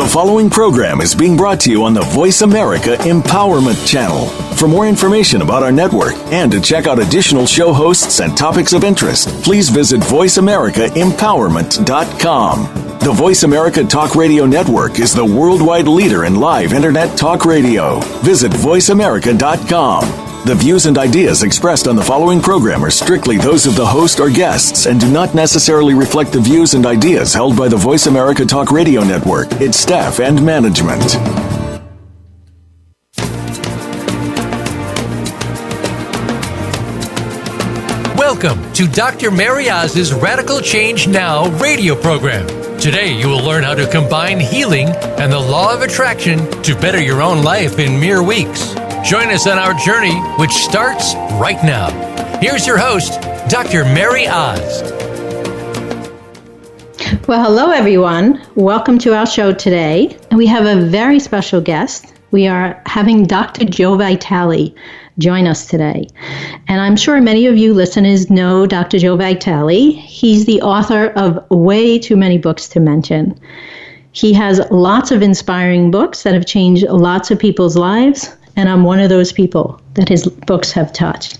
The following program is being brought to you on the Voice America Empowerment Channel. For more information about our network and to check out additional show hosts and topics of interest, please visit voiceamericaempowerment.com. The Voice America Talk Radio Network is the worldwide leader in live Internet talk radio. Visit voiceamerica.com. The views and ideas expressed on the following program are strictly those of the host or guests and do not necessarily reflect the views and ideas held by the Voice America Talk Radio Network, its staff, and management. Welcome to Dr. MaryOz's Radical Change Now radio program. Today you will learn how to combine healing and the law of attraction to better your own life in mere weeks. Join us on our journey, which starts right now. Here's your host, Dr. MaryOz. Well, hello, everyone. Welcome to our show today. And we have a very special guest. We are having Dr. Joe Vitale join us today. And I'm sure many of you listeners know Dr. Joe Vitale. He's the author of way too many books to mention. He has lots of inspiring books that have changed lots of people's lives. And I'm one of those people that his books have touched.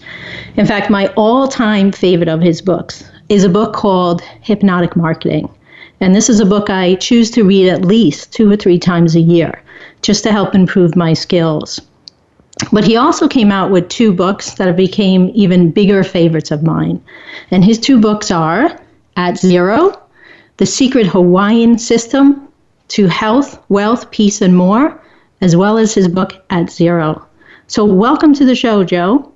In fact, my all-time favorite of his books is a book called Hypnotic Marketing. And this is a book I choose to read at least 2 or 3 times a year, just to help improve my skills. But he also came out with 2 books that became even bigger favorites of mine. And his 2 books are At Zero, The Secret Hawaiian System to Health, Wealth, Peace, and More, as well as his book, At Zero. So welcome to the show, Joe.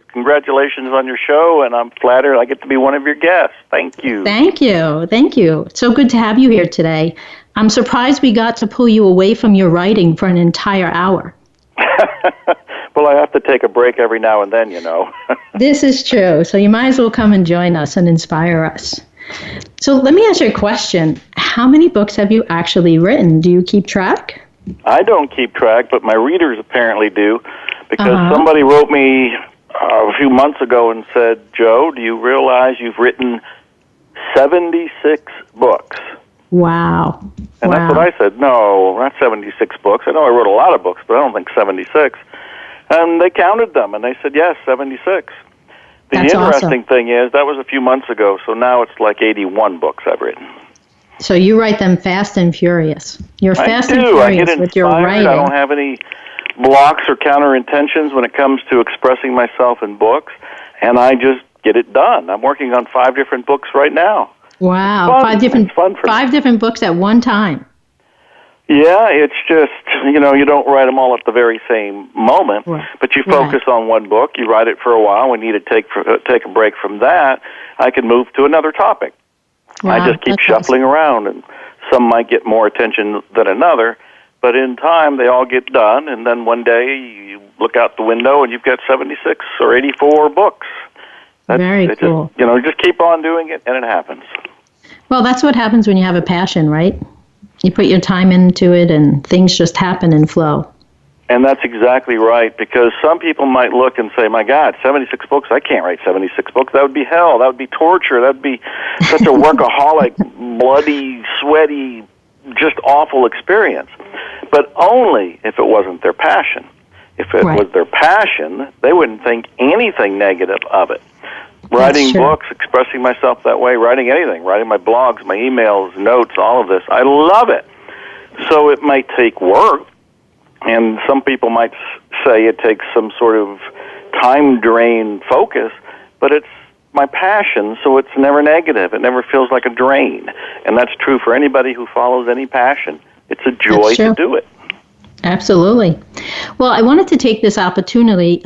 Congratulations on your show, and I'm flattered I get to be one of your guests. Thank you. Thank you. Thank you. It's so good to have you here today. I'm surprised we got to pull you away from your writing for an entire hour. Well, I have to take a break every now and then, you know. This is true. So you might as well come and join us and inspire us. So let me ask you a question. How many books have you actually written? Do you keep track? I don't keep track, but my readers apparently do, because somebody wrote me a few months ago and said, Joe, do you realize you've written 76 books? Wow. And that's what I said. No, not 76 books. I know I wrote a lot of books, but I don't think 76. And they counted them, and they said, yes, 76. The interesting thing is, that was a few months ago, so now it's like 81 books I've written. So you write them fast and furious. You're fast and furious I get with your writing. I don't have any blocks or counter-intentions when it comes to expressing myself in books, and I just get it done. I'm working on 5 different books right now. Wow, 5 different books at one time. Yeah, it's just, you don't write them all at the very same moment, but you focus on one book, you write it for a while. When you need to take a break from that, I can move to another topic. Wow, I just keep shuffling around, and some might get more attention than another, but in time they all get done, and then one day you look out the window and you've got 76 or 84 books. Very cool. Just keep on doing it, and it happens. Well, that's what happens when you have a passion, right? You put your time into it, and things just happen and flow. And that's exactly right, because some people might look and say, my God, 76 books? I can't write 76 books. That would be hell. That would be torture. That would be such a workaholic, bloody, sweaty, just awful experience. But only if it wasn't their passion. If it was their passion, they wouldn't think anything negative of it. Writing books, expressing myself that way, writing anything, writing my blogs, my emails, notes, all of this. I love it. So it might take work, and some people might say it takes some sort of time drain focus, but it's my passion, so it's never negative. It never feels like a drain. And that's true for anybody who follows any passion. It's a joy to do it. Absolutely. Well, I wanted to take this opportunity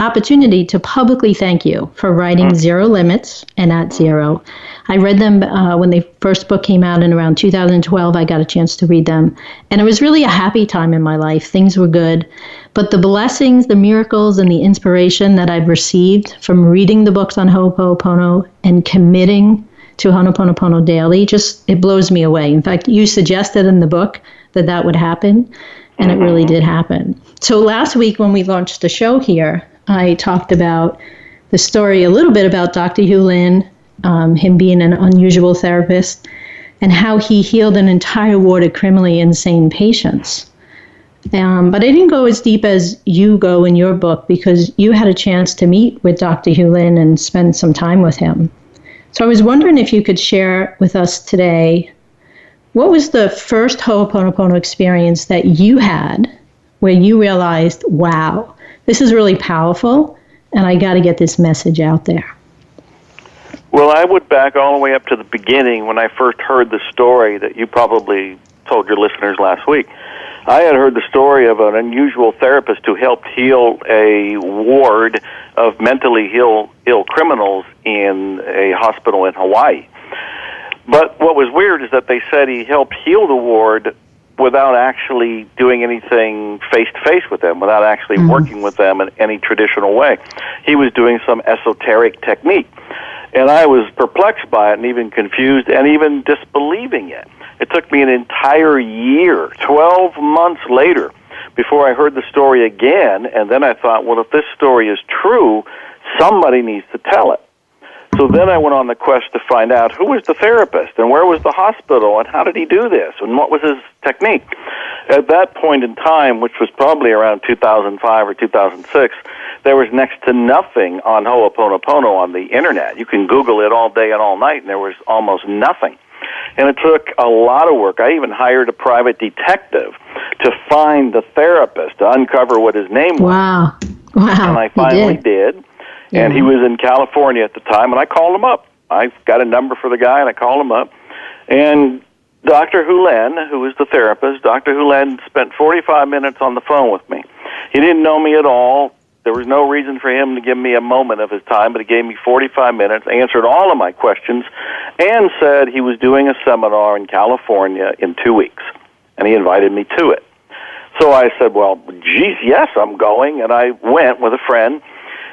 to publicly thank you for writing Zero Limits and At Zero. I read them when the first book came out in around 2012. I got a chance to read them. And it was really a happy time in my life. Things were good. But the blessings, the miracles, and the inspiration that I've received from reading the books on Ho'oponopono and committing to Ho'oponopono daily, it blows me away. In fact, you suggested in the book that would happen. And it really did happen. So last week when we launched the show here, I talked about the story a little bit about Dr. Hew Len, him being an unusual therapist. and how he healed an entire ward of criminally insane patients. But I didn't go as deep as you go in your book because you had a chance to meet with Dr. Hew Len and spend some time with him. So I was wondering if you could share with us today, what was the first Ho'oponopono experience that you had where you realized, wow, this is really powerful and I got to get this message out there? Well, I would back all the way up to the beginning when I first heard the story that you probably told your listeners last week. I had heard the story of an unusual therapist who helped heal a ward of mentally ill criminals in a hospital in Hawaii. But what was weird is that they said he helped heal the ward without actually doing anything face-to-face with them, without actually working with them in any traditional way. He was doing some esoteric technique. And I was perplexed by it and even confused and even disbelieving it. It took me an entire year, 12 months later, before I heard the story again, and then I thought, well, if this story is true, somebody needs to tell it. So then I went on the quest to find out who was the therapist and where was the hospital and how did he do this and what was his technique. At that point in time, which was probably around 2005 or 2006, there was next to nothing on Ho'oponopono on the Internet. You can Google it all day and all night, and there was almost nothing. And it took a lot of work. I even hired a private detective to find the therapist, to uncover what his name was. Wow. And I finally did. And he was in California at the time, and I called him up. I got a number for the guy, and I called him up. And Dr. Hew Len, who was the therapist, Dr. Hew Len spent 45 minutes on the phone with me. He didn't know me at all. There was no reason for him to give me a moment of his time, but he gave me 45 minutes, answered all of my questions, and said he was doing a seminar in California in 2 weeks, and he invited me to it. So I said, well, geez, yes, I'm going, and I went with a friend,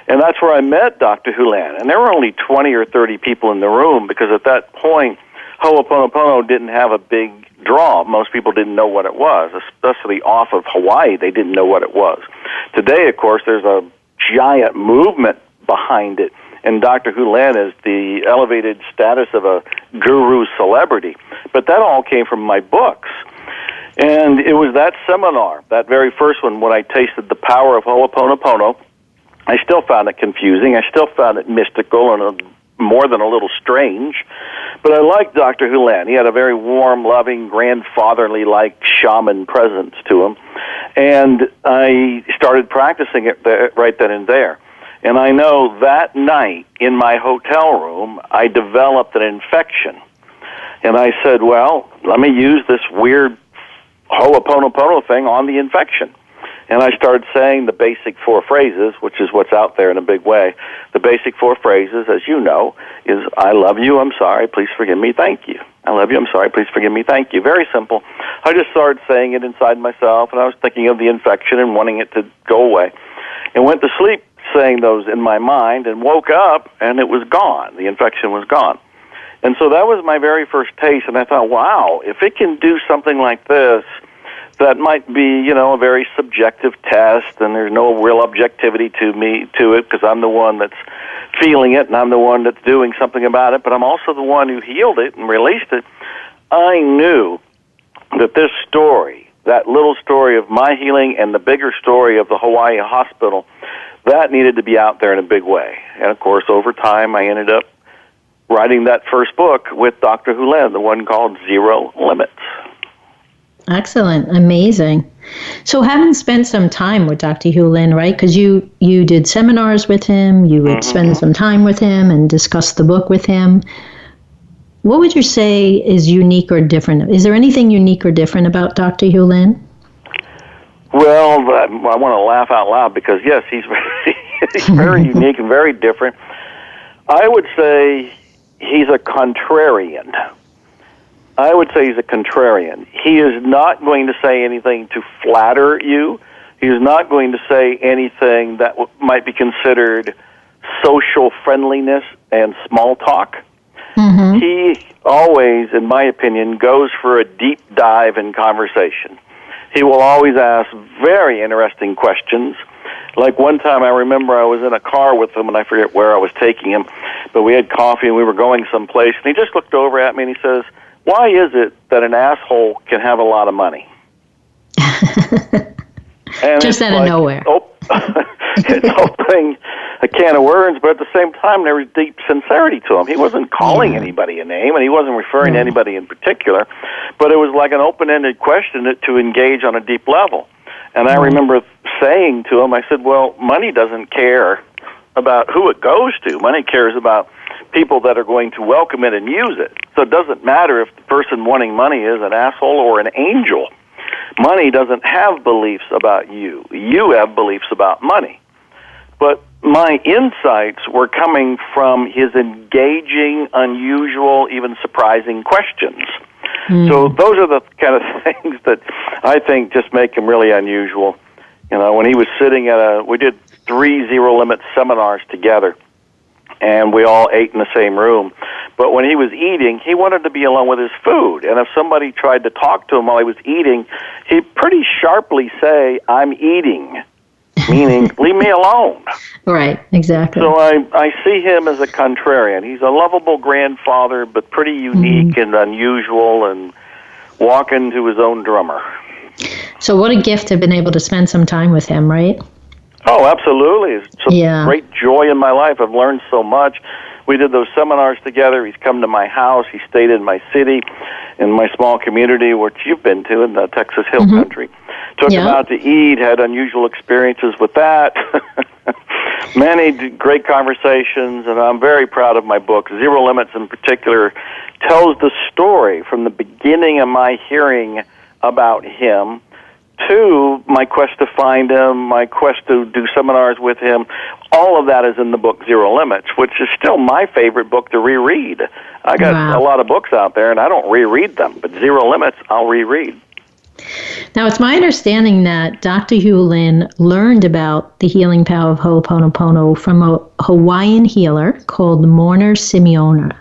and that's where I met Dr. Hew Len. And there were only 20 or 30 people in the room, because at that point, Ho'oponopono didn't have a big draw. Most people didn't know what it was, especially off of Hawaii. They didn't know what it was. Today, of course, there's a giant movement behind it, and Dr. Hew Len is the elevated status of a guru celebrity. But that all came from my books. And it was that seminar, that very first one, when I tasted the power of Ho'oponopono. I still found it confusing. I still found it mystical and more than a little strange. But I liked Dr. Hew Len. He had a very warm, loving, grandfatherly-like shaman presence to him. And I started practicing it right then and there. And I know that night in my hotel room, I developed an infection. And I said, well, let me use this weird Ho'oponopono thing on the infection. And I started saying the basic 4 phrases, which is what's out there in a big way. The basic 4 phrases, as you know, is I love you, I'm sorry, please forgive me, thank you. I love you, I'm sorry, please forgive me, thank you. Very simple. I just started saying it inside myself, and I was thinking of the infection and wanting it to go away. And went to sleep saying those in my mind and woke up, and it was gone. The infection was gone. And so that was my very first taste, and I thought, wow, if it can do something like this, that might be, a very subjective test, and there's no real objectivity to it, because I'm the one that's feeling it, and I'm the one that's doing something about it, but I'm also the one who healed it and released it. I knew that this story, that little story of my healing and the bigger story of the Hawaii hospital, that needed to be out there in a big way. And, of course, over time, I ended up writing that first book with Dr. Hew Len, the one called Zero Limits. Excellent. Amazing. So having spent some time with Dr. Hew Len, right, because you did seminars with him, you would spend some time with him and discuss the book with him, what would you say is unique or different? Is there anything unique or different about Dr. Hew Len? Well, I want to laugh out loud because, yes, he's very unique and very different. I would say he's a contrarian. I would say he's a contrarian. He is not going to say anything to flatter you. He is not going to say anything that might be considered social friendliness and small talk. Mm-hmm. He always, in my opinion, goes for a deep dive in conversation. He will always ask very interesting questions. Like one time I remember I was in a car with him, and I forget where I was taking him, but we had coffee and we were going someplace, and he just looked over at me and he says, why is it that an asshole can have a lot of money? And just out of nowhere. It's opening a can of worms, but at the same time, there was deep sincerity to him. He wasn't calling anybody a name, and he wasn't referring to anybody in particular, but it was like an open-ended question to engage on a deep level. And I remember saying to him, I said, well, money doesn't care about who it goes to. Money cares about people that are going to welcome it and use it. So it doesn't matter if the person wanting money is an asshole or an angel. Money doesn't have beliefs about you. You have beliefs about money. But my insights were coming from his engaging, unusual, even surprising questions. So those are the kind of things that I think just make him really unusual. You know, when he was sitting we did 3 Zero Limit seminars together, and we all ate in the same room. But when he was eating, he wanted to be alone with his food. And if somebody tried to talk to him while he was eating, he'd pretty sharply say, I'm eating, meaning, leave me alone. Right, exactly. So I see him as a contrarian. He's a lovable grandfather, but pretty unique and unusual, and walking to his own drummer. So what a gift to have been able to spend some time with him, right? Oh, absolutely. It's a great joy in my life. I've learned so much. We did those seminars together. He's come to my house. He stayed in my city, in my small community, which you've been to in the Texas Hill Country. Took him out to eat, had unusual experiences with that. Many great conversations, and I'm very proud of my book. Zero Limits in particular tells the story from the beginning of my hearing about him to my quest to find him, my quest to do seminars with him. All of that is in the book Zero Limits, which is still my favorite book to reread. I got a lot of books out there, and I don't reread them, but Zero Limits I'll reread. Now, it's my understanding that Dr. Hew Len learned about the healing power of Ho'oponopono from a Hawaiian healer called Morna Simeona.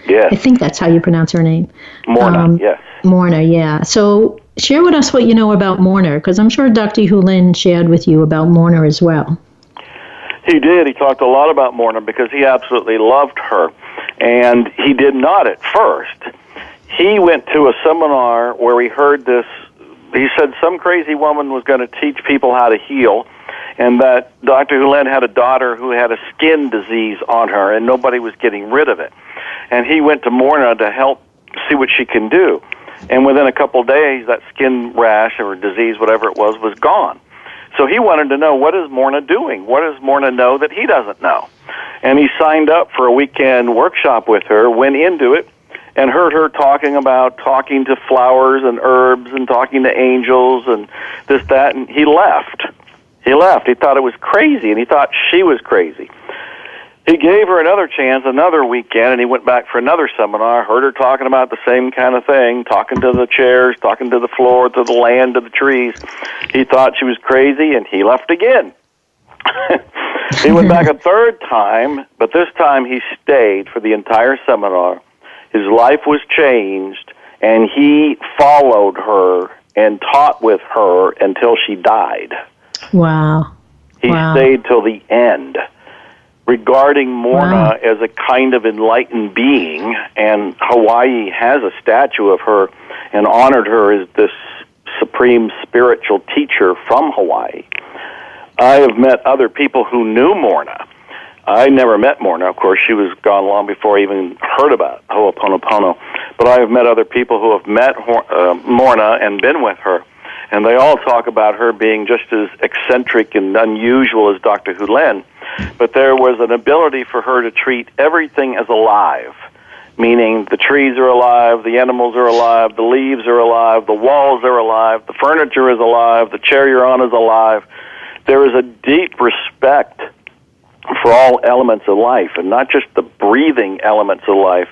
Yes. I think that's how you pronounce her name. Morna, yes. Morna, yeah. So share with us what you know about Morna, because I'm sure Dr. Hew Len shared with you about Morna as well. He did. He talked a lot about Morna because he absolutely loved her. And he did not at first. He went to a seminar where he heard this. He said some crazy woman was going to teach people how to heal, and that Dr. Hew Len had a daughter who had a skin disease on her, and nobody was getting rid of it. And he went to Morna to help see what she can do. And within a couple of days, that skin rash or disease, whatever it was gone. So he wanted to know, what is Morna doing? What does Morna know that he doesn't know? And he signed up for a weekend workshop with her, went into it, and heard her talking to flowers and herbs and talking to angels and this, that, and he left. He thought it was crazy, and he thought she was crazy. He gave her another chance, another weekend, and he went back for another seminar, heard her talking about the same kind of thing, talking to the chairs, talking to the floor, to the land, to the trees. He thought she was crazy, and he left again. He went back a third time, but this time he stayed for the entire seminar. His life was changed, and he followed her and taught with her until she died. Wow. He stayed till the end. Regarding Morna as a kind of enlightened being, and Hawaii has a statue of her and honored her as this supreme spiritual teacher from Hawaii. I have met other people who knew Morna. I never met Morna. Of course, she was gone long before I even heard about Ho'oponopono. But I have met other people who have met Morna and been with her. And they all talk about her being just as eccentric and unusual as Dr. Hew Len. But there was an ability for her to treat everything as alive, meaning the trees are alive, the animals are alive, the leaves are alive, the walls are alive, the furniture is alive, the chair you're on is alive. There is a deep respect for all elements of life, and not just the breathing elements of life,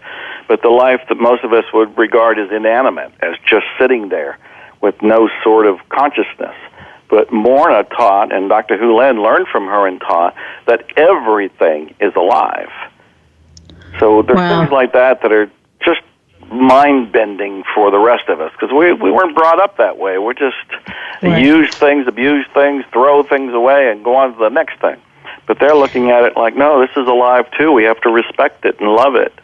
but the life that most of us would regard as inanimate, as just sitting there with no sort of consciousness. But Morna taught, and Dr. Hew Len learned from her and taught, that everything is alive. So there's things like that that are just mind-bending for the rest of us, because we weren't brought up that way. We're just use things, abuse things, throw things away, and go on to the next thing. But they're looking at it like, no, this is alive too. We have to respect it and love it.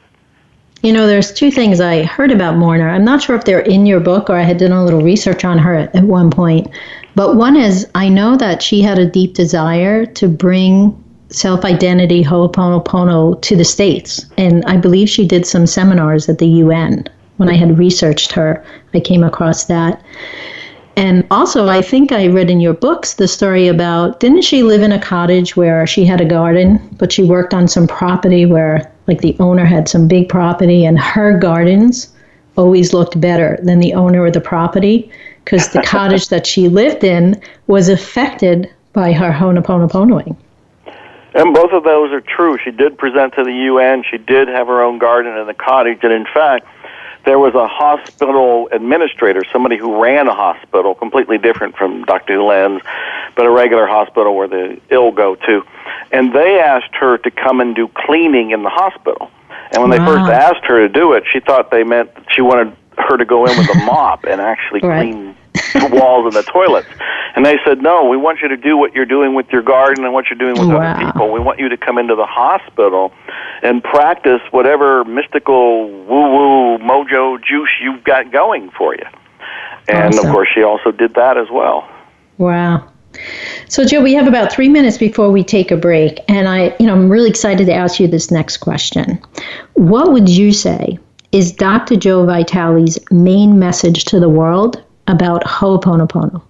There's two things I heard about Morna. I'm not sure if they're in your book or I had done a little research on her at one point. But one is, I know that she had a deep desire to bring self-identity Ho'oponopono to the States. And I believe she did some seminars at the UN. When I had researched her, I came across that. And also, I think I read in your books the story about, didn't she live in a cottage where she had a garden, but she worked on some property where, like, the owner had some big property, and her gardens always looked better than the owner of the property because the cottage that she lived in was affected by her Ho'oponoponoing. And both of those are true. She did present to the UN. She did have her own garden in the cottage. And in fact, there was a hospital administrator, somebody who ran a hospital, completely different from Dr. Hew Len's, but a regular hospital where the ill go to. And they asked her to come and do cleaning in the hospital. And when they first asked her to do it, she thought they meant she wanted her to go in with a mop and actually clean the walls and the toilets. And they said, no, we want you to do what you're doing with your garden and what you're doing with other people. We want you to come into the hospital and practice whatever mystical woo-woo mojo juice you've got going for you. And, of course, she also did that as well. Wow. So, Joe, we have about 3 minutes before we take a break. And I'm really excited to ask you this next question. What would you say is Dr. Joe Vitale's main message to the world about Ho'oponopono?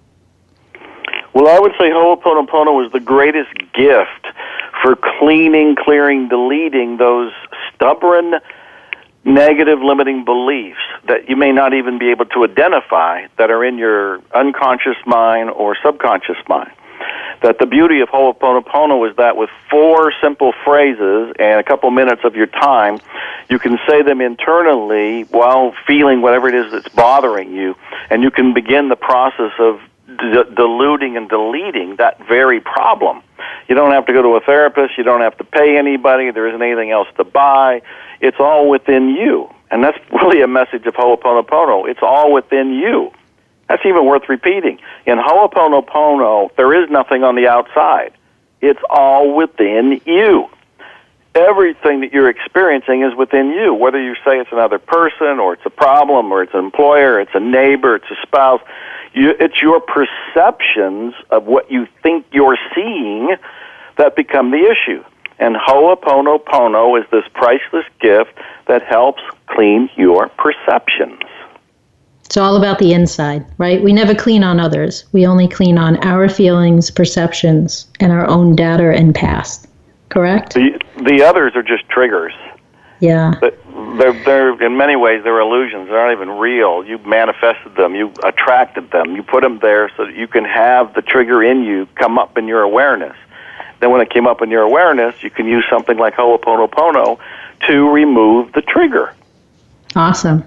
Well, I would say Ho'oponopono is the greatest gift for cleaning, clearing, deleting those stubborn, negative, limiting beliefs that you may not even be able to identify that are in your unconscious mind or subconscious mind. That the beauty of Ho'oponopono is that with 4 simple phrases and a couple minutes of your time, you can say them internally while feeling whatever it is that's bothering you, and you can begin the process of diluting and deleting that very problem. You don't have to go to a therapist. You don't have to pay anybody. There isn't anything else to buy. It's all within you. And that's really a message of Ho'oponopono. It's all within you. That's even worth repeating. In Ho'oponopono, there is nothing on the outside. It's all within you. Everything that you're experiencing is within you, whether you say it's another person or it's a problem or it's an employer, it's a neighbor, it's a spouse. It's your perceptions of what you think you're seeing that become the issue. And Ho'oponopono is this priceless gift that helps clean your perceptions. It's all about the inside, right? We never clean on others. We only clean on our feelings, perceptions, and our own data and past. Correct? The others are just triggers. Yeah. But they're in many ways, they're illusions. They're not even real. You manifested them. You attracted them. You put them there so that you can have the trigger in you come up in your awareness. Then when it came up in your awareness, you can use something like Ho'oponopono to remove the trigger. Awesome.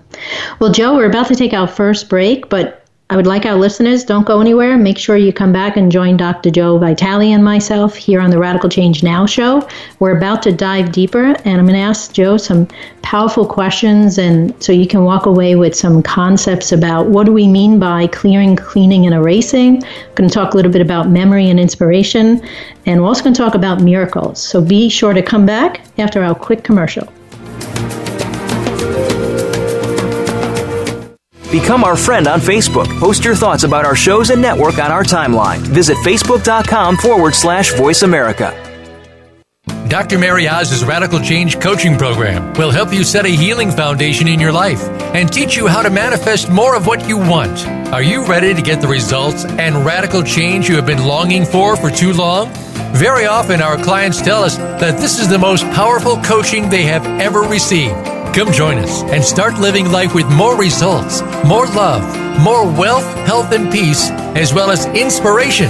Well, Joe, we're about to take our first break, but I would like our listeners, don't go anywhere. Make sure you come back and join Dr. Joe Vitale and myself here on the Radical Change Now show. We're about to dive deeper, and I'm going to ask Joe some powerful questions, and so you can walk away with some concepts about what do we mean by clearing, cleaning, and erasing. I'm going to talk a little bit about memory and inspiration, and we're also going to talk about miracles. So be sure to come back after our quick commercial. Become our friend on Facebook. Post your thoughts about our shows and network on our timeline. Visit Facebook.com/Voice America. Dr. MaryOz's Radical Change Coaching Program will help you set a healing foundation in your life and teach you how to manifest more of what you want. Are you ready to get the results and radical change you have been longing for too long? Very often our clients tell us that this is the most powerful coaching they have ever received. Come join us and start living life with more results, more love, more wealth, health, and peace, as well as inspiration.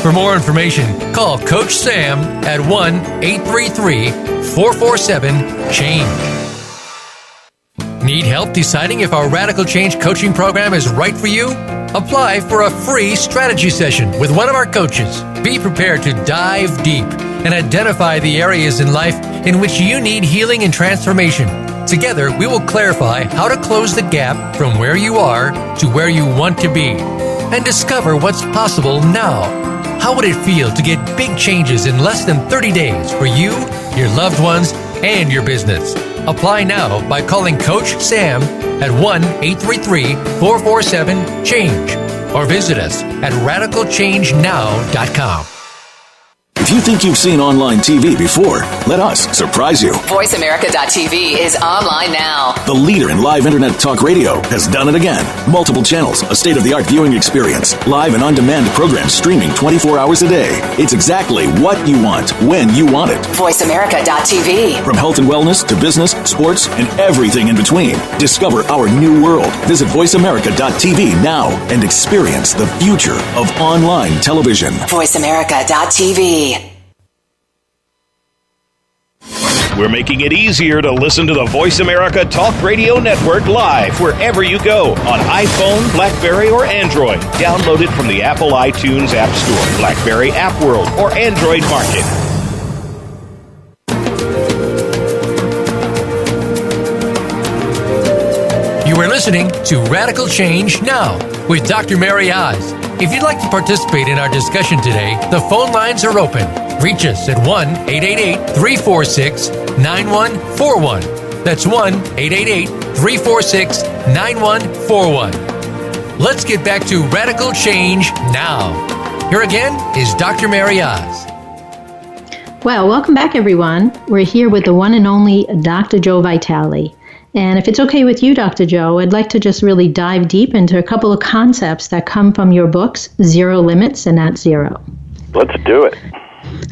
For more information, call Coach Sam at 1-833-447-CHANGE. Need help deciding if our Radical Change coaching program is right for you? Apply for a free strategy session with one of our coaches. Be prepared to dive deep and identify the areas in life in which you need healing and transformation. Together, we will clarify how to close the gap from where you are to where you want to be and discover what's possible now. How would it feel to get big changes in less than 30 days for you, your loved ones, and your business? Apply now by calling Coach Sam at 1-833-447-CHANGE or visit us at radicalchangenow.com. If you think you've seen online TV before, let us surprise you. VoiceAmerica.tv is online now. The leader in live Internet talk radio has done it again. Multiple channels, a state-of-the-art viewing experience, live and on-demand programs streaming 24 hours a day. It's exactly what you want, when you want it. VoiceAmerica.tv. From health and wellness to business, sports, and everything in between. Discover our new world. Visit VoiceAmerica.tv now and experience the future of online television. VoiceAmerica.tv. We're making it easier to listen to the Voice America Talk Radio Network live wherever you go on iPhone, BlackBerry, or Android. Download it from the Apple iTunes App Store, BlackBerry App World, or Android Market. You are listening to Radical Change Now with Dr. MaryOz. If you'd like to participate in our discussion today, the phone lines are open. Reach us at 1-888-346-9141. That's 1-888-346-9141. Let's get back to Radical Change Now. Here again is Dr. MaryOz. Well, welcome back, everyone. We're here with the one and only Dr. Joe Vitale. And if it's okay with you, Dr. Joe, I'd like to just really dive deep into a couple of concepts that come from your books, Zero Limits and Not Zero. Let's do it.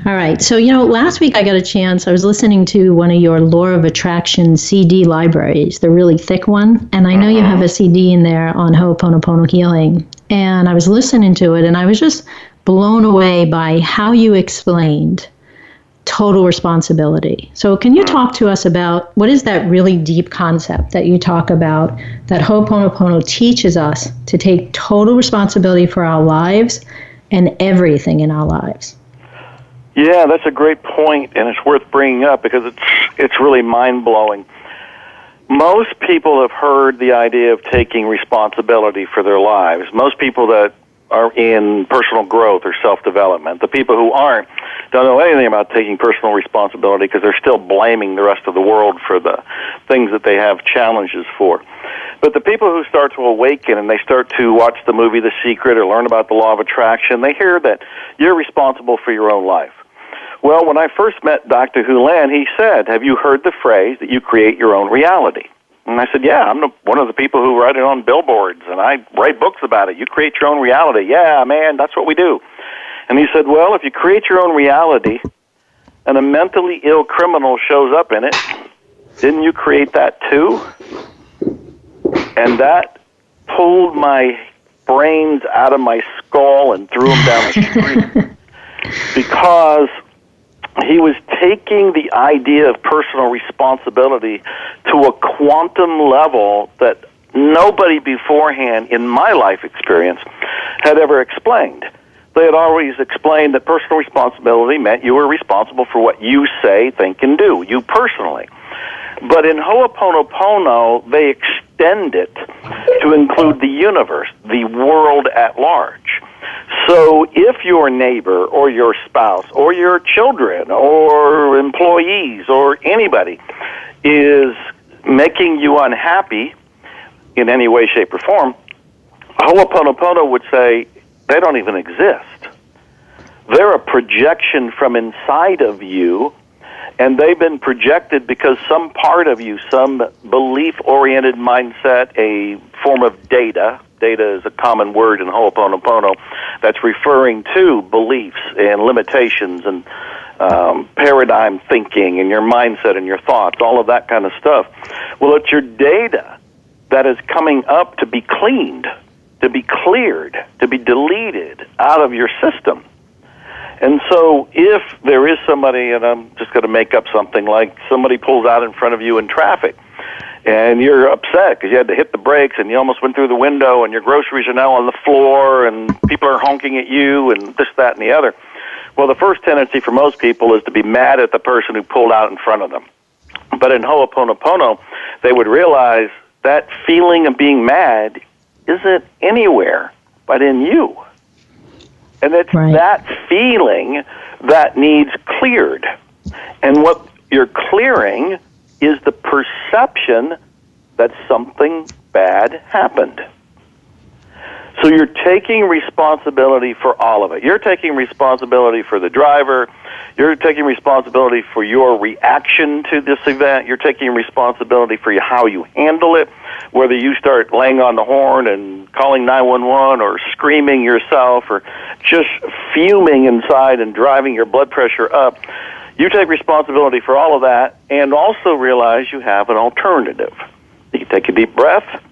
All right. So, last week I got a chance. I was listening to one of your Law of Attraction CD libraries, the really thick one. And I know you have a CD in there on Ho'oponopono healing. And I was listening to it, and I was just blown away by how you explained total responsibility. So can you talk to us about what is that really deep concept that you talk about that Ho'oponopono teaches us to take total responsibility for our lives and everything in our lives? Yeah, that's a great point, and it's worth bringing up because it's really mind-blowing. Most people have heard the idea of taking responsibility for their lives. Most people that are in personal growth or self-development. The people who aren't don't know anything about taking personal responsibility because they're still blaming the rest of the world for the things that they have challenges for. But the people who start to awaken and they start to watch the movie The Secret or learn about the law of attraction, they hear that you're responsible for your own life. Well, when I first met Dr. Hew Len, he said, have you heard the phrase that you create your own reality? And I said, yeah, I'm one of the people who write it on billboards, and I write books about it. You create your own reality. Yeah, man, that's what we do. And he said, well, if you create your own reality and a mentally ill criminal shows up in it, didn't you create that too? And that pulled my brains out of my skull and threw them down the street because he was taking the idea of personal responsibility to a quantum level that nobody beforehand in my life experience had ever explained. They had always explained that personal responsibility meant you were responsible for what you say, think, and do, you personally. But in Ho'oponopono, they extend it to include the universe, the world at large. So if your neighbor or your spouse or your children or employees or anybody is making you unhappy in any way, shape, or form, Ho'oponopono would say they don't even exist. They're a projection from inside of you, and they've been projected because some part of you, some belief-oriented mindset, a form of data is a common word in Ho'oponopono that's referring to beliefs and limitations and paradigm thinking and your mindset and your thoughts, all of that kind of stuff. Well, it's your data that is coming up to be cleaned, to be cleared, to be deleted out of your system. And so if there is somebody, and I'm just going to make up something, like somebody pulls out in front of you in traffic, and you're upset because you had to hit the brakes and you almost went through the window and your groceries are now on the floor and people are honking at you and this, that, and the other. Well, the first tendency for most people is to be mad at the person who pulled out in front of them. But in Ho'oponopono, they would realize that feeling of being mad isn't anywhere but in you. And it's that feeling that needs cleared. And what you're clearing is the perception that something bad happened. So you're taking responsibility for all of it. You're taking responsibility for the driver. You're taking responsibility for your reaction to this event. You're taking responsibility for how you handle it, whether you start laying on the horn and calling 911 or screaming yourself or just fuming inside and driving your blood pressure up. You take responsibility for all of that and also realize you have an alternative. You can take a deep breath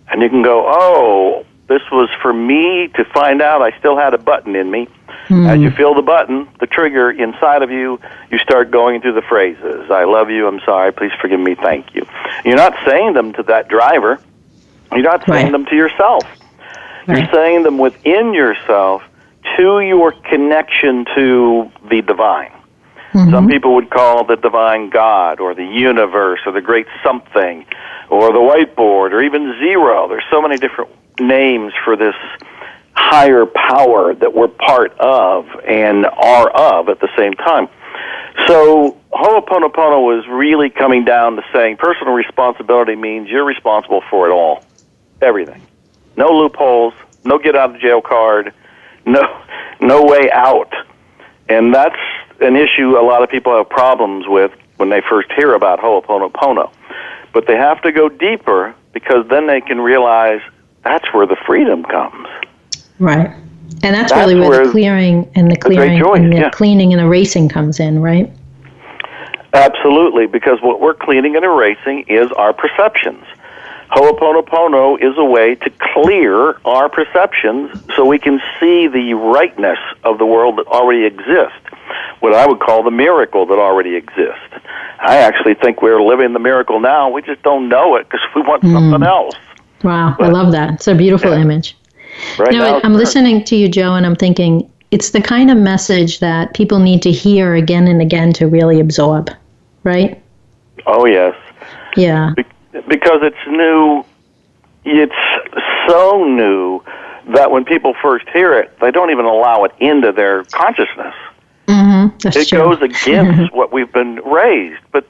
and you can go, oh, this was for me to find out I still had a button in me. As you feel the button, the trigger inside of you, you start going through the phrases. I love you, I'm sorry, please forgive me, thank you. You're not saying them to that driver. You're not saying them to yourself. You're saying them within yourself to your connection to the divine. Some people would call the divine God or the universe or the great something or the whiteboard or even zero. There's so many different names for this higher power that we're part of and are of at the same time. So Ho'oponopono was really coming down to saying personal responsibility means you're responsible for it all, everything. No loopholes, no get out of jail card, no way out. And that's an issue a lot of people have problems with when they first hear about Ho'oponopono. But they have to go deeper because then they can realize that's where the freedom comes. Right. And that's really where the clearing and the cleaning and erasing comes in, right? Absolutely, because what we're cleaning and erasing is our perceptions. Ho'oponopono is a way to clear our perceptions so we can see the rightness of the world that already exists, what I would call the miracle that already exists. I actually think we're living the miracle now. We just don't know it because we want something else. Wow, I love that. It's a beautiful image. Right now, I'm listening to you, Joe, and I'm thinking it's the kind of message that people need to hear again and again to really absorb, right? Oh, yes. Yeah. Because it's new. It's so new that when people first hear it, they don't even allow it into their consciousness. It goes against what we've been raised. But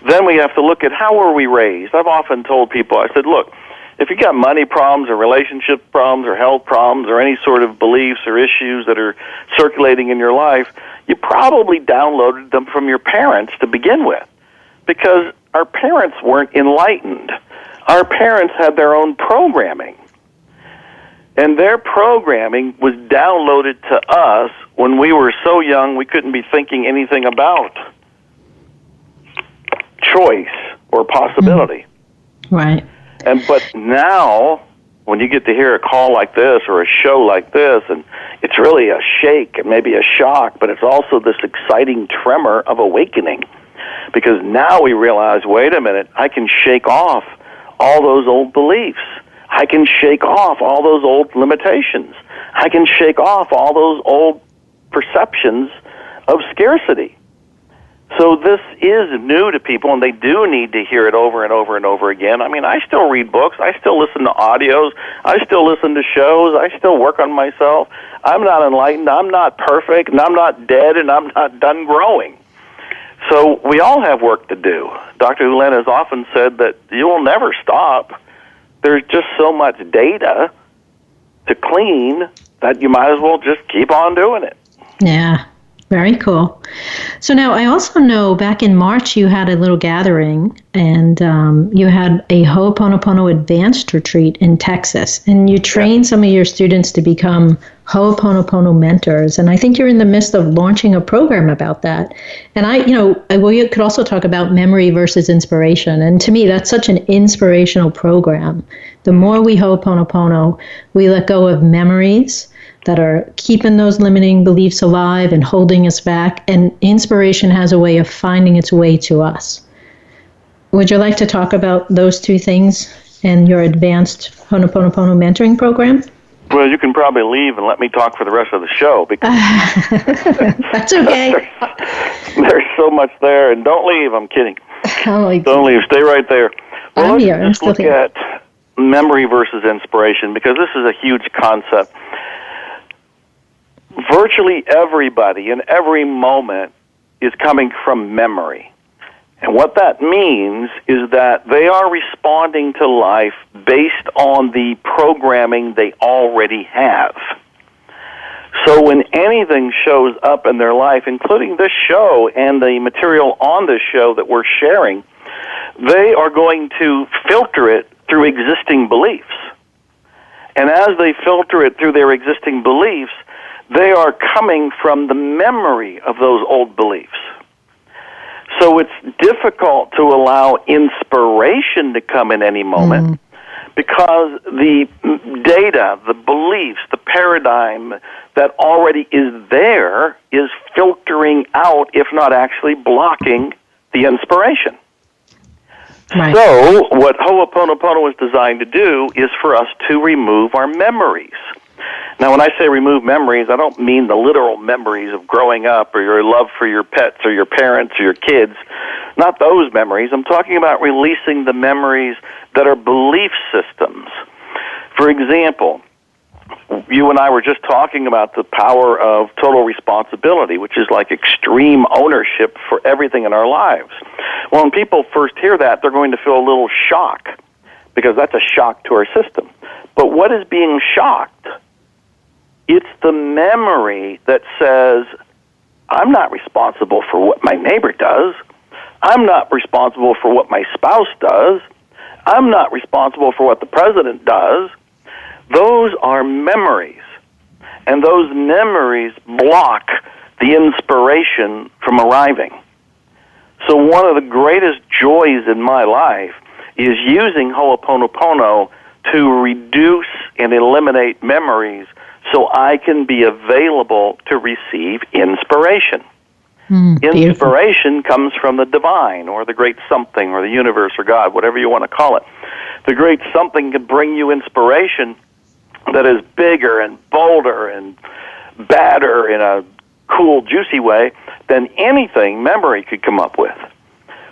then we have to look at how were we raised. I've often told people, I said, look, if you got money problems or relationship problems or health problems or any sort of beliefs or issues that are circulating in your life, you probably downloaded them from your parents to begin with because our parents weren't enlightened. Our parents had their own programming. And their programming was downloaded to us when we were so young we couldn't be thinking anything about choice or possibility. Right. But now, when you get to hear a call like this or a show like this, and it's really a shake and maybe a shock, but it's also this exciting tremor of awakening. Because now we realize, wait a minute, I can shake off all those old beliefs. I can shake off all those old limitations. I can shake off all those old perceptions of scarcity. So this is new to people, and they do need to hear it over and over and over again. I mean, I still read books. I still listen to audios. I still listen to shows. I still work on myself. I'm not enlightened. I'm not perfect, and I'm not dead, and I'm not done growing. So we all have work to do. Dr. Hew Len has often said that you will never stop. There's just so much data to clean that you might as well just keep on doing it. Yeah, very cool. So now I also know back in March you had a little gathering and you had a Ho'oponopono advanced retreat in Texas, and you trained some of your students to become Ho'oponopono mentors, and I think you're in the midst of launching a program about that. And you could also talk about memory versus inspiration, and to me that's such an inspirational program. The more we Ho'oponopono, we let go of memories that are keeping those limiting beliefs alive and holding us back, and inspiration has a way of finding its way to us. Would you like to talk about those two things and your advanced Ho'oponopono mentoring program? Well, you can probably leave and let me talk for the rest of the show because that's okay. There's so much there, and don't leave. I'm kidding. Don't leave. Stay right there. Well, let's look at memory versus inspiration because this is a huge concept. Virtually everybody in every moment is coming from memory. And what that means is that they are responding to life based on the programming they already have. So when anything shows up in their life, including this show and the material on this show that we're sharing, they are going to filter it through existing beliefs. And as they filter it through their existing beliefs, they are coming from the memory of those old beliefs. So it's difficult to allow inspiration to come in any moment because the data, the beliefs, the paradigm that already is there is filtering out, if not actually blocking, the inspiration. Right. So what Ho'oponopono is designed to do is for us to remove our memories. Now, when I say remove memories, I don't mean the literal memories of growing up or your love for your pets or your parents or your kids. Not those memories. I'm talking about releasing the memories that are belief systems. For example, you and I were just talking about the power of total responsibility, which is like extreme ownership for everything in our lives. Well, when people first hear that, they're going to feel a little shock because that's a shock to our system. But what is being shocked? It's the memory that says, I'm not responsible for what my neighbor does. I'm not responsible for what my spouse does. I'm not responsible for what the president does. Those are memories. And those memories block the inspiration from arriving. So one of the greatest joys in my life is using Ho'oponopono to reduce and eliminate memories so I can be available to receive inspiration. Inspiration comes from the divine or the great something or the universe or God, whatever you want to call it. The great something can bring you inspiration that is bigger and bolder and badder in a cool, juicy way than anything memory could come up with.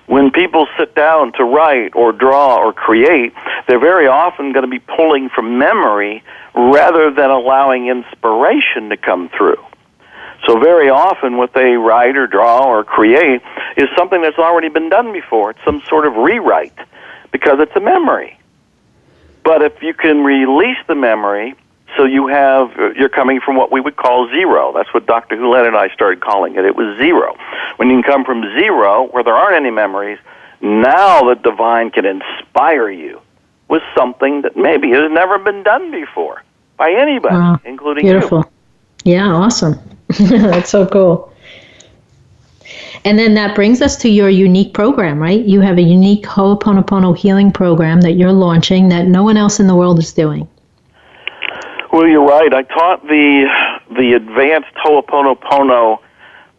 When people sit down to write or draw or create, they're very often going to be pulling from memory rather than allowing inspiration to come through. So very often what they write or draw or create is something that's already been done before. It's some sort of rewrite because it's a memory. But if you can release the memory, so you're coming from what we would call zero. That's what Dr. Hew Len and I started calling it. It was zero. When you can come from zero, where there aren't any memories, now the divine can inspire you with something that maybe has never been done before by anybody, including beautiful. You. Yeah, awesome. That's so cool. And then that brings us to your unique program, right? You have a unique Ho'oponopono healing program that you're launching that no one else in the world is doing. Well, you're right. I taught the advanced Ho'oponopono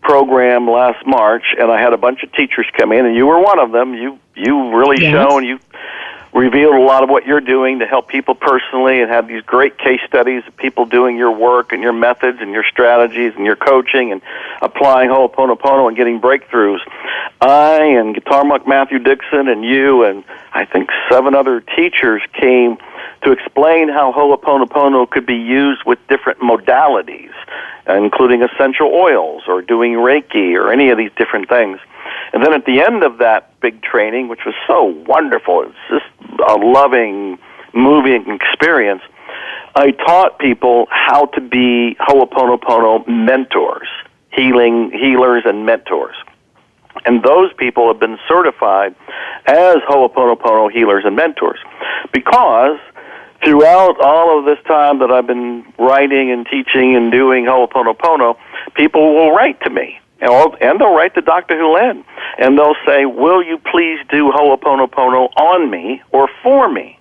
program last March, and I had a bunch of teachers come in, and you were one of them. You really shown, you revealed a lot of what you're doing to help people personally and have these great case studies of people doing your work and your methods and your strategies and your coaching and applying Ho'oponopono and getting breakthroughs. I and Guitar Monk Matthew Dixon and you and I think 7 other teachers came to explain how Ho'oponopono could be used with different modalities, including essential oils or doing Reiki or any of these different things. And then at the end of that big training, which was so wonderful, it's just a loving, moving experience, I taught people how to be Ho'oponopono mentors, healers and mentors. And those people have been certified as Ho'oponopono healers and mentors because throughout all of this time that I've been writing and teaching and doing Ho'oponopono, people will write to me. And they'll write to Dr. Hew Len, and they'll say, will you please do Ho'oponopono on me or for me?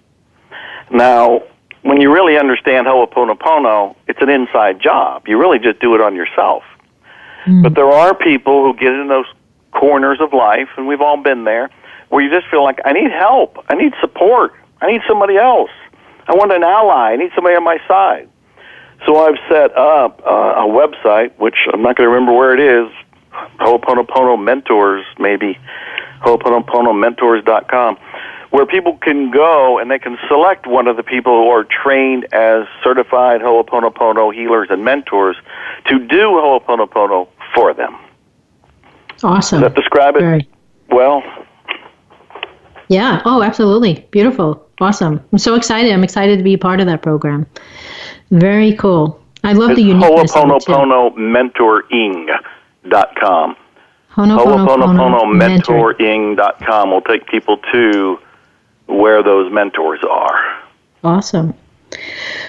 Now, when you really understand Ho'oponopono, it's an inside job. You really just do it on yourself. But there are people who get in those corners of life, and we've all been there, where you just feel like, I need help, I need support, I need somebody else, I want an ally, I need somebody on my side. So I've set up a website, which I'm not going to remember where it is, Ho'oponopono Mentors, maybe, Ho'oponoponomentors.com, where people can go and they can select one of the people who are trained as certified Ho'oponopono healers and mentors to do Ho'oponopono for them. Awesome. Does that describe it? Well. Yeah. Oh, absolutely. Beautiful. Awesome. I'm so excited. I'm excited to be a part of that program. Very cool. I love the uniqueness of it, too. Ho'oponoponomentoring.com. Ho'oponoponomentoring.com will take people to where those mentors are. Awesome.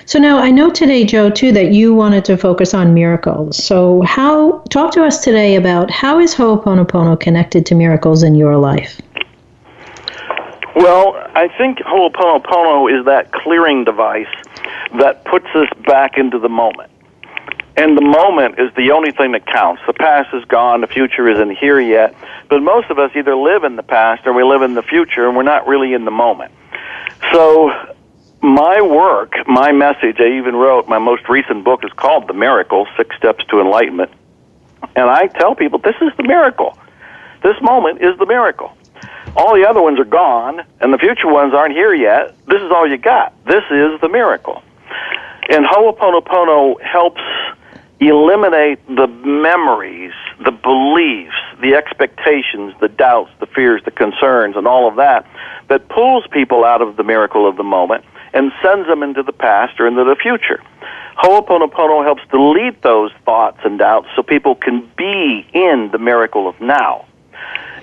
So now I know today, Joe, too, that you wanted to focus on miracles. So talk to us today about how is Ho'oponopono connected to miracles in your life? Well, I think Ho'oponopono is that clearing device that puts us back into the moment. And the moment is the only thing that counts. The past is gone, the future isn't here yet. But most of us either live in the past or we live in the future, and we're not really in the moment. So my work, my message, I even wrote, my most recent book is called The Miracle, 6 Steps to Enlightenment. And I tell people, this is the miracle. This moment is the miracle. All the other ones are gone, and the future ones aren't here yet. This is all you got. This is the miracle. And Ho'oponopono helps eliminate the memories, the beliefs, the expectations, the doubts, the fears, the concerns, and all of that pulls people out of the miracle of the moment and sends them into the past or into the future. Ho'oponopono helps delete those thoughts and doubts so people can be in the miracle of now.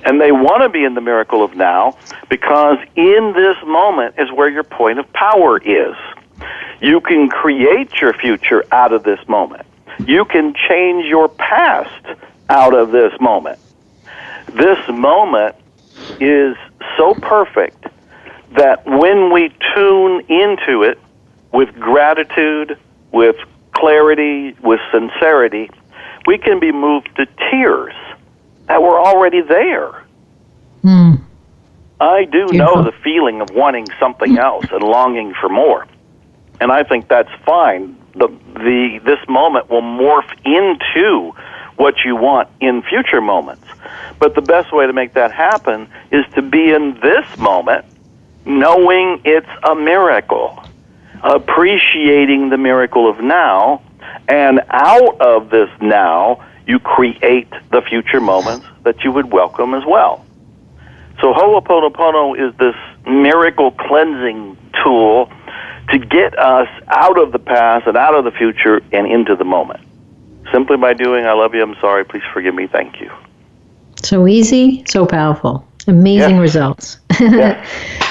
And they want to be in the miracle of now because in this moment is where your point of power is. You can create your future out of this moment. You can change your past out of this moment. This moment is so perfect that when we tune into it with gratitude, with clarity, with sincerity, we can be moved to tears that we're already there. I do know the feeling of wanting something else and longing for more. And I think that's fine. This moment will morph into what you want in future moments. But the best way to make that happen is to be in this moment, knowing it's a miracle, appreciating the miracle of now, and out of this now, you create the future moments that you would welcome as well. So Ho'oponopono is this miracle cleansing tool to get us out of the past and out of the future and into the moment. Simply by doing, I love you, I'm sorry, please forgive me, thank you. So easy, so powerful. Amazing results. Yeah.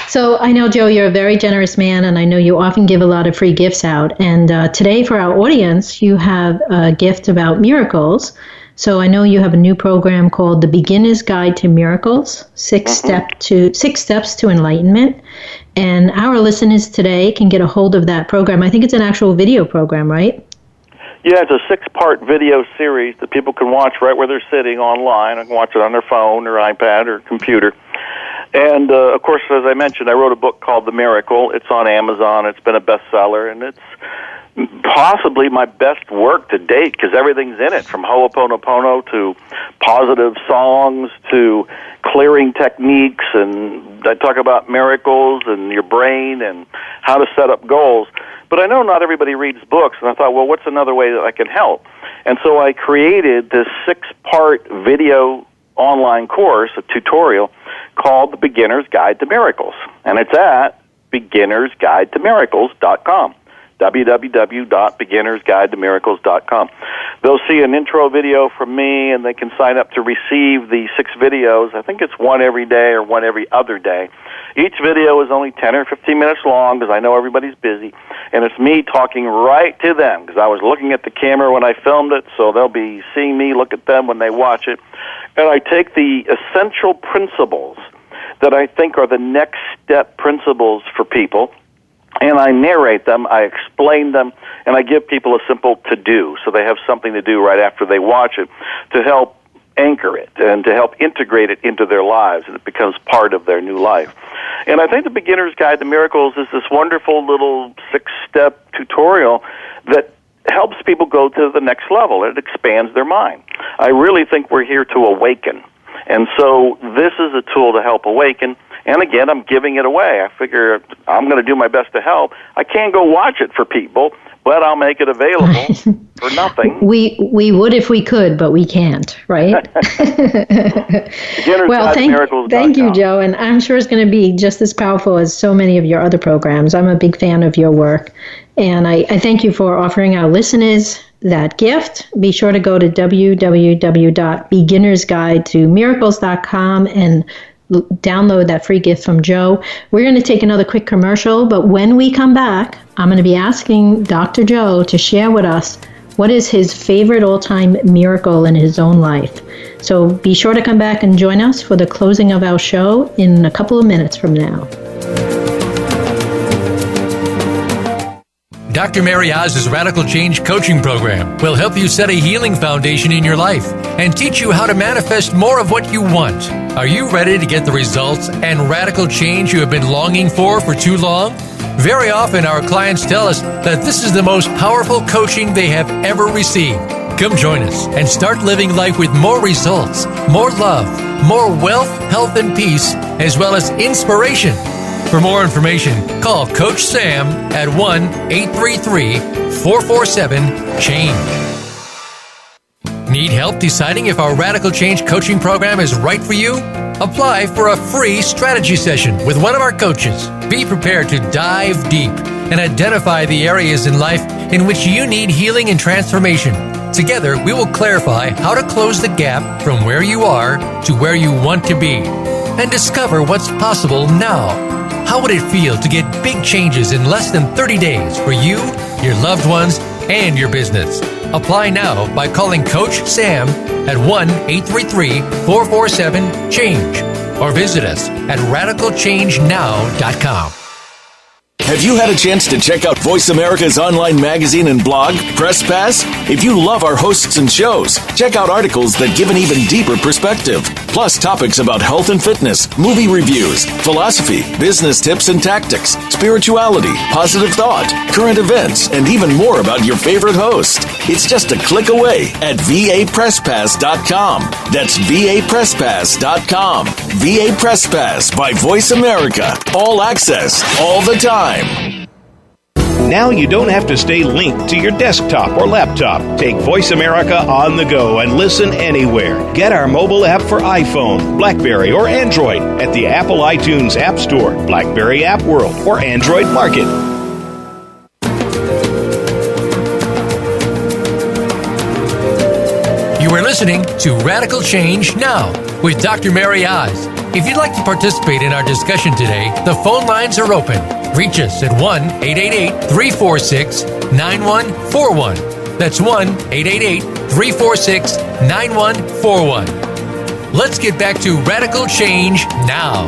So I know, Joe, you're a very generous man, and I know you often give a lot of free gifts out. And today for our audience, you have a gift about miracles. So I know you have a new program called The Beginner's Guide to Miracles, 6 Steps to Enlightenment. And our listeners today can get a hold of that program. I think it's an actual video program, right? Yeah, it's a 6-part video series that people can watch right where they're sitting online. I can watch it on their phone or iPad or computer. And, of course, as I mentioned, I wrote a book called The Miracle. It's on Amazon. It's been a bestseller, and it's possibly my best work to date because everything's in it, from Ho'oponopono to positive songs to clearing techniques, and I talk about miracles and your brain and how to set up goals. But I know not everybody reads books, and I thought, well, what's another way that I can help? And so I created this 6-part video online course, a tutorial, called The Beginner's Guide to Miracles. And it's at beginnersguidetomiracles.com. www.beginnersguidetomiracles.com. They'll see an intro video from me, and they can sign up to receive the 6 videos. I think it's one every day or one every other day. Each video is only 10 or 15 minutes long because I know everybody's busy, and it's me talking right to them because I was looking at the camera when I filmed it, so they'll be seeing me look at them when they watch it. And I take the essential principles that I think are the next step principles for people, and I narrate them, I explain them, and I give people a simple to-do so they have something to do right after they watch it to help anchor it and to help integrate it into their lives, and it becomes part of their new life. And I think The Beginner's Guide to Miracles is this wonderful little 6-step tutorial that helps people go to the next level. It expands their mind. I really think we're here to awaken. And so this is a tool to help awaken. And again, I'm giving it away. I figure I'm going to do my best to help. I can't go watch it for people, but I'll make it available for nothing. We would if we could, but we can't, right? Well, thank you, Joe, and I'm sure it's going to be just as powerful as so many of your other programs. I'm a big fan of your work, and I thank you for offering our listeners that gift. Be sure to go to www.beginnersguidetomiracles.com and download that free gift from Joe. We're going to take another quick commercial, but when we come back, I'm going to be asking Dr. Joe to share with us what is his favorite all-time miracle in his own life. So be sure to come back and join us for the closing of our show in a couple of minutes from now. Dr. MaryOz's Radical Change Coaching Program will help you set a healing foundation in your life and teach you how to manifest more of what you want. Are you ready to get the results and radical change you have been longing for too long? Very often our clients tell us that this is the most powerful coaching they have ever received. Come join us and start living life with more results, more love, more wealth, health, and peace, as well as inspiration. For more information, call Coach Sam at 1-833-447-CHANGE. Need help deciding if our Radical Change coaching program is right for you? Apply for a free strategy session with one of our coaches. Be prepared to dive deep and identify the areas in life in which you need healing and transformation. Together, we will clarify how to close the gap from where you are to where you want to be and discover what's possible now. How would it feel to get big changes in less than 30 days for you, your loved ones, and your business? Apply now by calling Coach Sam at 1-833-447-CHANGE or visit us at radicalchangenow.com. Have you had a chance to check out Voice America's online magazine and blog, Press Pass? If you love our hosts and shows, check out articles that give an even deeper perspective. Plus topics about health and fitness, movie reviews, philosophy, business tips and tactics, spirituality, positive thought, current events, and even more about your favorite host. It's just a click away at vapresspass.com. That's vapresspass.com. VA Press Pass by Voice America. All access, all the time. Now you don't have to stay linked to your desktop or laptop. Take Voice America on the go and listen anywhere. Get our mobile app for iPhone, BlackBerry, or Android at the Apple iTunes App Store, BlackBerry App World, or Android Market. You are listening to Radical Change Now with Dr. MaryOz. If you'd like to participate in our discussion today, the phone lines are open. Reach us at 1-888-346-9141. That's 1-888-346-9141. Let's get back to Radical Change Now.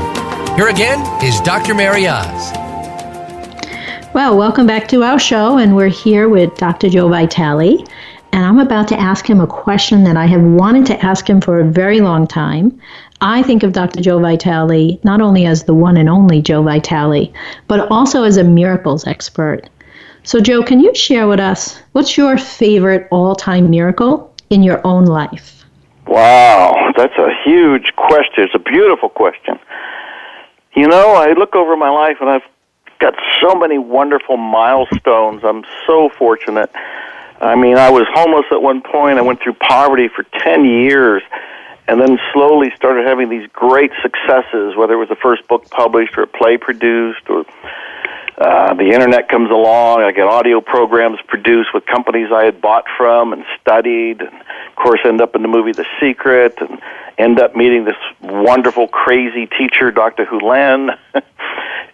Here again is Dr. MaryOz. Well, welcome back to our show, and we're here with Dr. Joe Vitale. And I'm about to ask him a question that I have wanted to ask him for a very long time. I think of Dr. Joe Vitale not only as the one and only Joe Vitale, but also as a miracles expert. So, Joe, can you share with us what's your favorite all-time miracle in your own life? Wow, that's a huge question. It's a beautiful question. You know, I look over my life and I've got so many wonderful milestones. I'm so fortunate. I mean, I was homeless at one point. I went through poverty for 10 years and then slowly started having these great successes, whether it was the first book published or a play produced or the Internet comes along. I get audio programs produced with companies I had bought from and studied, and, of course, end up in the movie The Secret and end up meeting this wonderful, crazy teacher, Dr. Hew Len,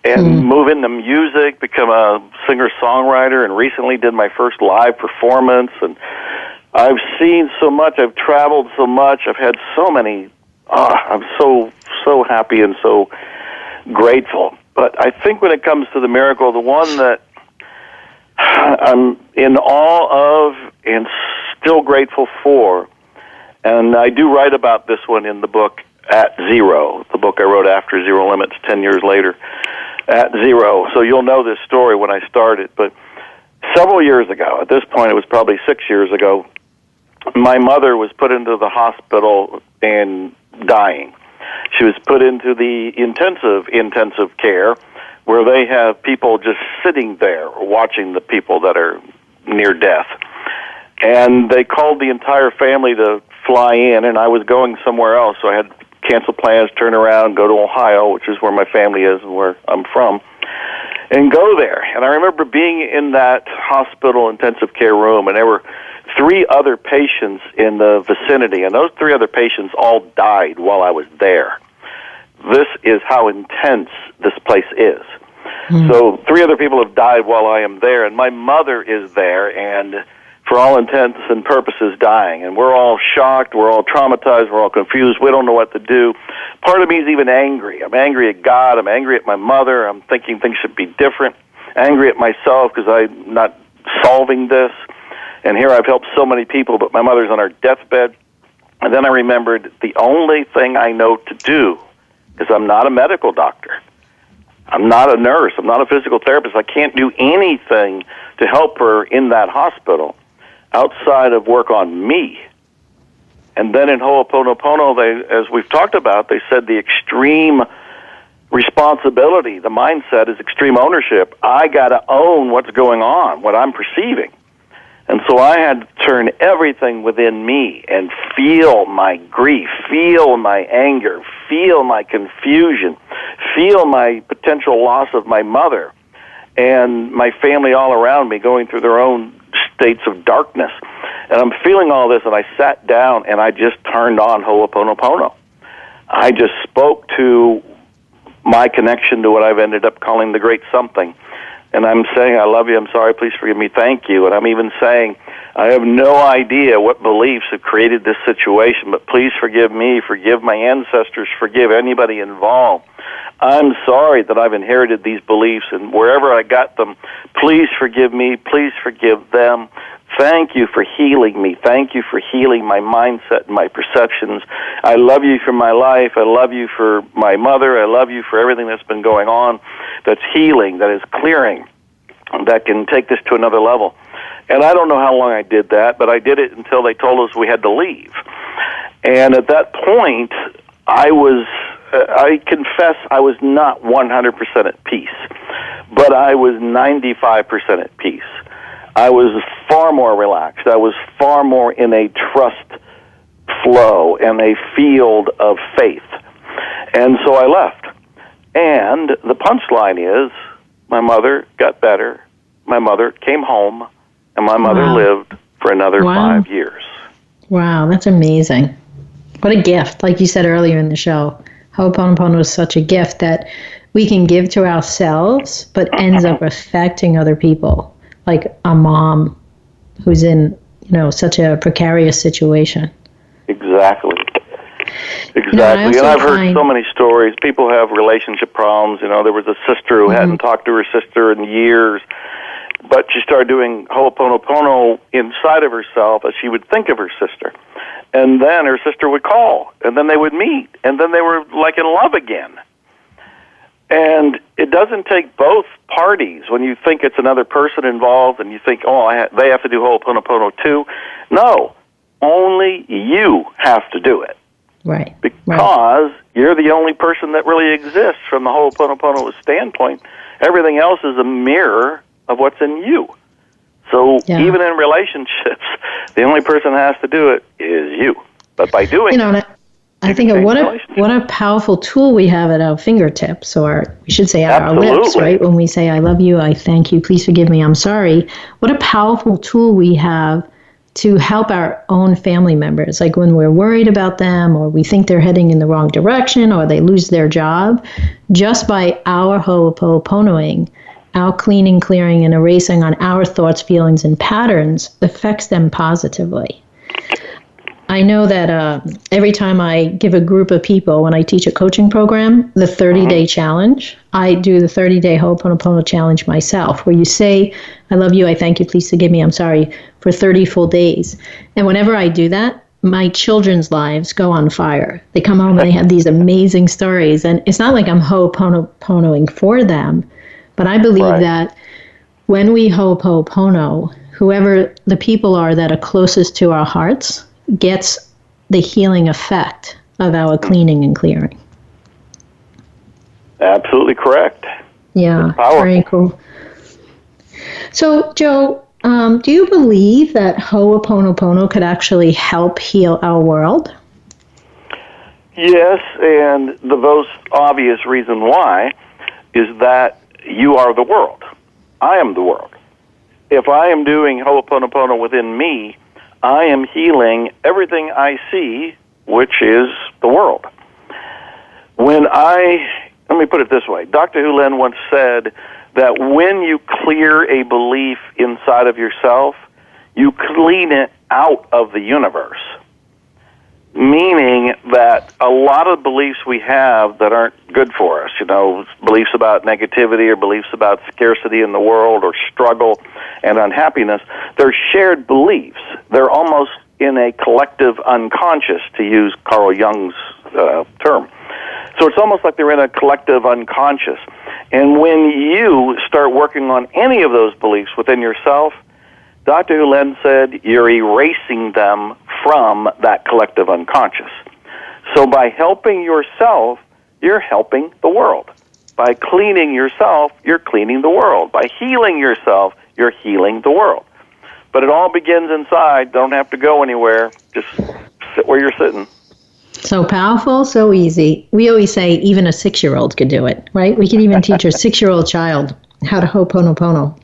and move into music, become a singer-songwriter, and recently did my first live performance. And I've seen so much. I've traveled so much. I've had so many. I'm so happy and so grateful. But I think when it comes to the miracle, the one that I'm in awe of and still grateful for, and I do write about this one in the book At Zero, the book I wrote after Zero Limits 10 years later, At Zero. So you'll know this story when I started. But several years ago, at this point it was probably 6 years ago, my mother was put into the hospital and dying. She was put into the intensive care where they have people just sitting there watching the people that are And they called the entire family to fly in, and I was going somewhere else, so I had to cancel plans, turn around, go to Ohio, which is where my family is and where I'm from, and go there. And I remember being in that hospital intensive care room, and there were 3 other patients in the vicinity, and those 3 other patients all died while I was there. This is how intense this place is. So 3 other people have died while I am there, and my mother is there, and for all intents and purposes dying. And we're all shocked, we're all traumatized, we're all confused, we don't know what to do. Part of me is even angry. I'm angry at God, I'm angry at my mother, I'm thinking things should be different, angry at myself because I'm not solving this. And here I've helped so many people, but my mother's on her deathbed. And then I remembered the only thing I know to do is I'm not a medical doctor. I'm not a nurse. I'm not a physical therapist. I can't do anything to help her in that hospital outside of work on me. And then in Ho'oponopono, as we've talked about, they said the extreme responsibility, the mindset is extreme ownership. I got to own what's going on, what I'm perceiving. And so I had to turn everything within me and feel my grief, feel my anger, feel my confusion, feel my potential loss of my mother and my family all around me going through their own states of darkness. And I'm feeling all this, and I sat down and I just turned on Ho'oponopono. I just spoke to my connection to what I've ended up calling the Great Something. And I'm saying, I love you, I'm sorry, please forgive me, thank you. And I'm even saying, I have no idea what beliefs have created this situation, but please forgive me, forgive my ancestors, forgive anybody involved. I'm sorry that I've inherited these beliefs, and wherever I got them, please forgive me, please forgive them. Thank you for healing me. Thank you for healing my mindset and my perceptions. I love you for my life. I love you for my mother. I love you for everything that's been going on that's healing, that is clearing, that can take this to another level. And I don't know how long I did that, but I did it until they told us we had to leave. And at that point, I confess I was not 100% at peace, but I was 95% at peace. I was far more relaxed. I was far more in a trust flow and a field of faith. And so I left. And the punchline is my mother got better, my mother came home, and my mother lived for another 5 years. Wow, that's amazing. What a gift. Like you said earlier in the show, Ho'oponopono is such a gift that we can give to ourselves, but ends up affecting other people. Like a mom who's in, such a precarious situation. Exactly. And I've heard so many stories. People have relationship problems. There was a sister who hadn't talked to her sister in years, but she started doing Ho'oponopono inside of herself as she would think of her sister. And then her sister would call, and then they would meet, and then they were like in love again. And it doesn't take both parties when you think it's another person involved and you think, they have to do Ho'oponopono too. No, only you have to do it. Right. Because you're the only person that really exists from the Ho'oponopono standpoint. Everything else is a mirror of what's in you. So even in relationships, the only person that has to do it is you. But by doing it, I think what a powerful tool we have at our fingertips, or we should say at our lips, right? When we say, I love you, I thank you, please forgive me, I'm sorry. What a powerful tool we have to help our own family members. Like when we're worried about them, or we think they're heading in the wrong direction, or they lose their job, just by our Ho'oponoponoing, our cleaning, clearing, and erasing on our thoughts, feelings, and patterns affects them positively. I know that every time I give a group of people, when I teach a coaching program, the 30-day challenge, I do the 30-day Ho'oponopono challenge myself, where you say, I love you, I thank you, please forgive me, I'm sorry, for 30 full days. And whenever I do that, my children's lives go on fire. They come home and they have these amazing stories. And it's not like I'm Ho'oponoponoing for them, but I believe that when we Ho'oponopono, whoever the people are that are closest to our hearts gets the healing effect of our cleaning and clearing. Absolutely correct. Yeah, very cool. So, Joe, Do you believe that Ho'oponopono could actually help heal our world? Yes, and the most obvious reason why is that you are the world. I am the world. If I am doing Ho'oponopono within me, I am healing everything I see, which is the world. Let me put it this way. Dr. Hew Len once said that when you clear a belief inside of yourself, you clean it out of the universe. Meaning that a lot of beliefs we have that aren't good for us, beliefs about negativity or beliefs about scarcity in the world or struggle and unhappiness, they're shared beliefs. They're almost in a collective unconscious, to use Carl Jung's term. So it's almost like they're in a collective unconscious. And when you start working on any of those beliefs within yourself, Dr. Hew Len said you're erasing them from that collective unconscious. So by helping yourself, you're helping the world. By cleaning yourself, you're cleaning the world. By healing yourself, you're healing the world. But it all begins inside. Don't have to go anywhere. Just sit where you're sitting. So powerful, so easy. We always say even a 6-year-old could do it, right? We can even teach a 6-year-old child how to Ho'oponopono.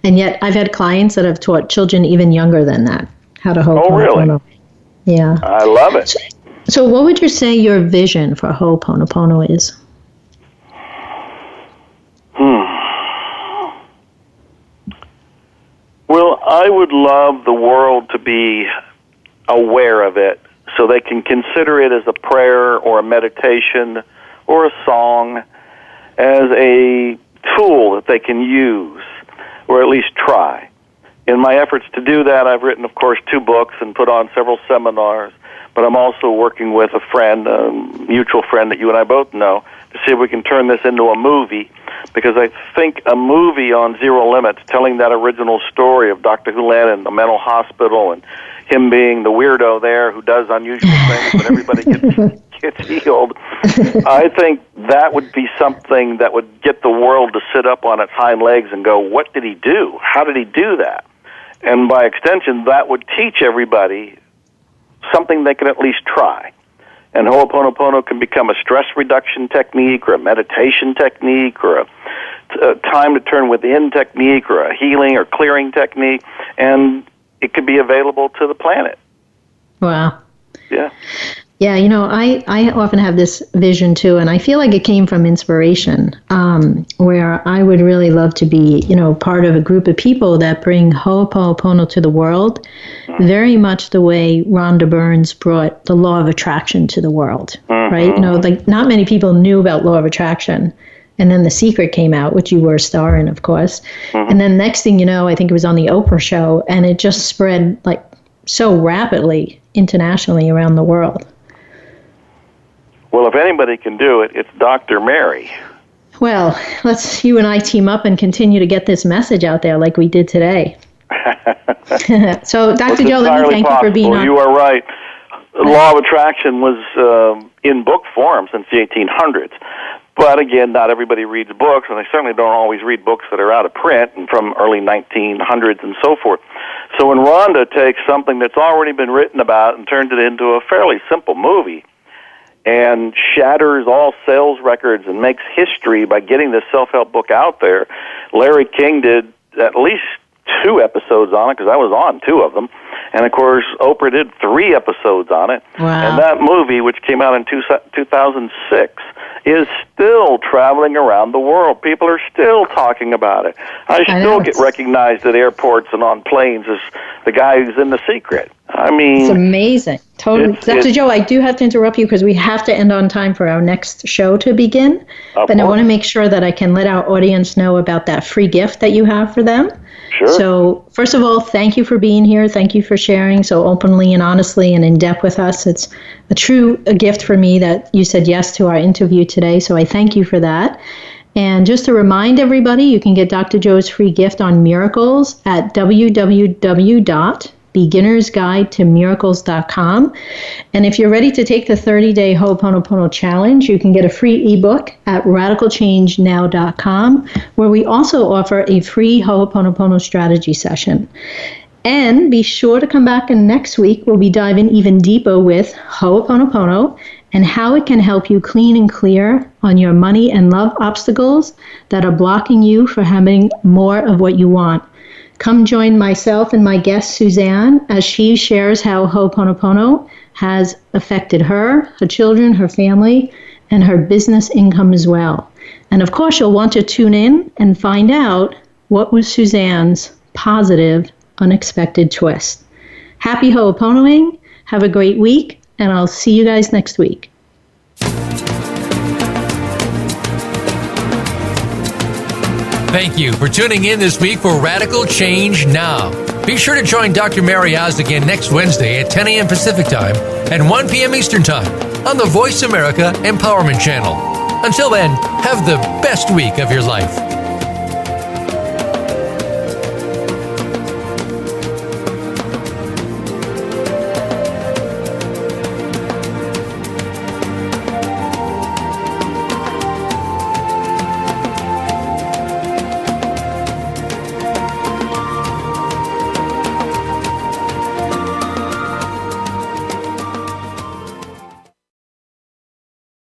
And yet I've had clients that have taught children even younger than that how to Ho'oponopono. Oh, really? Yeah. I love it. So what would you say your vision for Ho'oponopono is? Well, I would love the world to be aware of it so they can consider it as a prayer or a meditation or a song, as a tool that they can use or at least try. In my efforts to do that, I've written, of course, 2 books and put on several seminars, but I'm also working with a friend, a mutual friend that you and I both know, to see if we can turn this into a movie, because I think a movie on Zero Limits, telling that original story of Dr. Hew Len in the mental hospital and him being the weirdo there who does unusual things, but everybody gets healed, I think that would be something that would get the world to sit up on its hind legs and go, what did he do? How did he do that? And by extension, that would teach everybody something they can at least try. And Ho'oponopono can become a stress reduction technique or a meditation technique or a time to turn within technique or a healing or clearing technique, and it could be available to the planet. Wow. Yeah. Yeah, I often have this vision too, and I feel like it came from inspiration, where I would really love to be, part of a group of people that bring Ho'oponopono to the world, very much the way Rhonda Burns brought the law of attraction to the world, right? Like not many people knew about law of attraction. And then The Secret came out, which you were a star in, of course. And then next thing you know, I think it was on the Oprah show, and it just spread like so rapidly internationally around the world. Well, if anybody can do it, it's Dr. Mary. Well, let's you and I team up and continue to get this message out there like we did today. So, Dr. Joe, let me thank you for being on. You are right. The law of attraction was in book form since the 1800s. But again, not everybody reads books, and they certainly don't always read books that are out of print and from early 1900s and so forth. So when Rhonda takes something that's already been written about and turns it into a fairly simple movie, and shatters all sales records and makes history by getting this self-help book out there. Larry King did at least 2 episodes on it, because I was on 2 of them. And, of course, Oprah did 3 episodes on it. Wow. And that movie, which came out in 2006, is still traveling around the world. People are still talking about it. I still get recognized at airports and on planes as the guy who's in The Secret. I mean, it's amazing. Totally. Dr. Joe, I do have to interrupt you because we have to end on time for our next show to begin. But I want to make sure that I can let our audience know about that free gift that you have for them. Sure. So, first of all, thank you for being here. Thank you for sharing so openly and honestly and in depth with us. It's a true gift for me that you said yes to our interview today. So I thank you for that. And just to remind everybody, you can get Dr. Joe's free gift on miracles at www.becomingwhole.com. Beginner's Guide to Miracles.com. And if you're ready to take the 30-day Ho'oponopono challenge, you can get a free ebook at RadicalChangeNow.com, where we also offer a free Ho'oponopono strategy session. And be sure to come back, and next week we'll be diving even deeper with Ho'oponopono and how it can help you clean and clear on your money and love obstacles that are blocking you from having more of what you want. Come join myself and my guest Suzanne as she shares how Ho'oponopono has affected her children, her family, and her business income as well. And of course, you'll want to tune in and find out what was Suzanne's positive, unexpected twist. Happy Ho'oponoing. Have a great week, and I'll see you guys next week. Thank you for tuning in this week for Radical Change Now. Be sure to join Dr. MaryOz again next Wednesday at 10 a.m. Pacific Time and 1 p.m. Eastern Time on the Voice America Empowerment Channel. Until then, have the best week of your life.